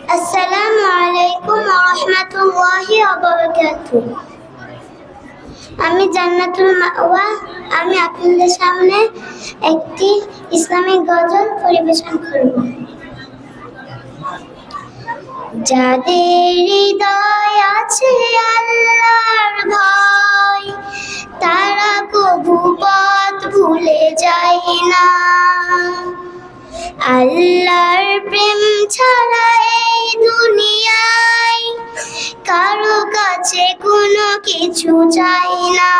আসসালামু আলাইকুম ওয়া রাহমাতুল্লাহি ওয়া বারাকাতুহু। আমি জান্নাতুল মাওয়া। আমি আপনাদের সামনে একটি ইসলামিক গজল পরিবেশন করব। যাদের হৃদয় আছে আল্লাহর ভয়, তারা কবু পথ ভুলে যায় না। আল্লাহর প্রেম ছাড়া এই দুনিয়ায় কারো কাছে কোনো কিছু চাই না।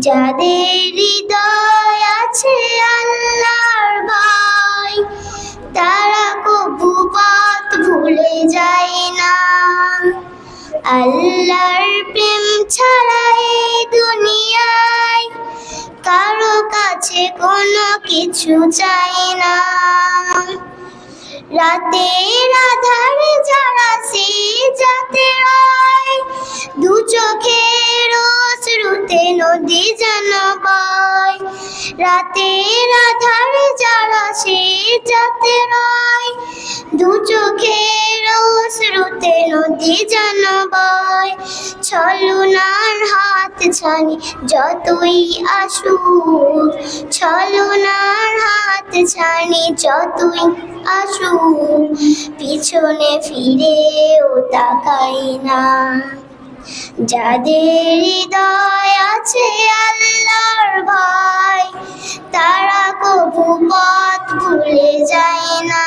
যাদের হৃদয় আছে আল্লাহর ভয়, তারা কবু পথ ভুলে যায় না। আল্লাহর প্রেম ছাড়া এই দুনিয়ায় কারো কাছে কোনো কিছু চাই না। রাতের আধারে যারা সিজদাতে রয়, দু চোখের অশ্রুতে নদী যেন বয়। রাতের আধারে যারা সিজদাতে রয়, দু চোখের অশ্রুতে নদী যেন বয়। ছলনার হাত ছানি যতই আসুক, ছলনার হাত ছানি যতই আসুক, পিছনে ফিরেও তাকাই না। যাদের হৃদয় আছে আল্লাহর ভয়, তারা কবু পথ ভুলে যায় না।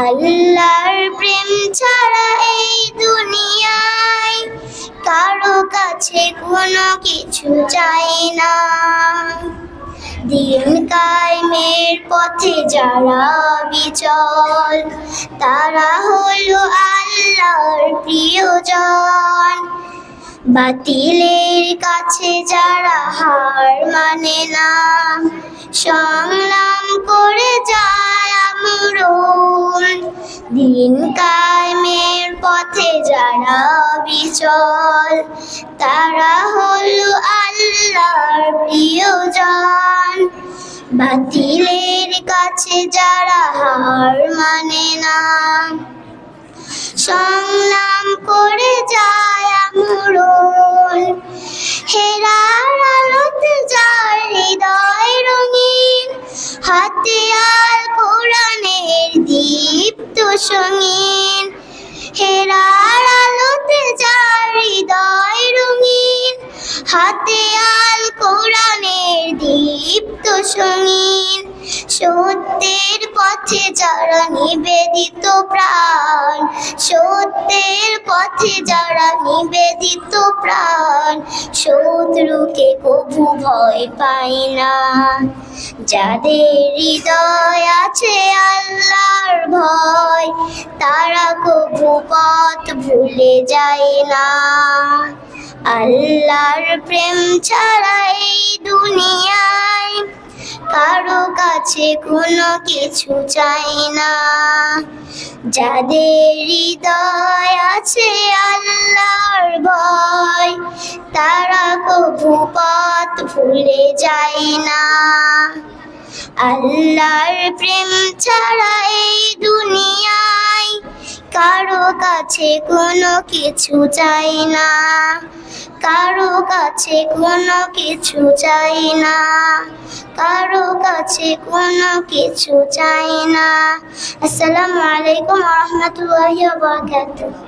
আল্লাহর প্রেম ছাড়া এই দুনিয়ায় কারো কাছে কোনো কিছু চাই না। দিন কায়েমের পথে যারা বিচল, তারা হলো আল্লাহর প্রিয়জন। বাতিলের কাছে যারা হার মানে না, সংগ্রাম করে যায় আমরণ। দিন কায়েমের পথে যারা বিচল, তারা হলো আল্লাহর প্রিয়জন। বাতিলের কাছে যারা হার মানে না, সংগ্রাম করে যায় আমরণ। হেরার আলোতে যার হৃদয় রঙিন, হাতে আল কোরআনের দীপ্ত সঙ্গীন। হেরার আলোতে যার হৃদয় রঙিন, হাতে আল কোরআনের দীপ্ত সঙ্গীন। সত্যের পথে যারা নিবেদিত প্রাণ, সত্যের পথে যারা নিবেদিত প্রাণ, শত্রুকে কবু ভয় পায় না। যাদের হৃদয় আছে আল্লাহর ভয়, তারা কবু পথ ভুলে যায় না। আল্লাহর প্রেম ছাড়া এই দুনিয়ায় কারো কাছে কোনো কিছু চাই না। যাদের হৃদয় আছে আল্লাহর ভয়, তারা কবু পথ ভুলে যায় না। আল্লাহর প্রেম ছাড়া এই দুনিয়ায় কারো কাছে কোনো কিছু চাই না। কারো কাছে কোনো কিছু চাই না। কারো কাছে কোনো কিছু চাই না। আসসালামু আলাইকুম ওয়া রাহমাতুল্লাহি ওয়া বারাকাতুহু।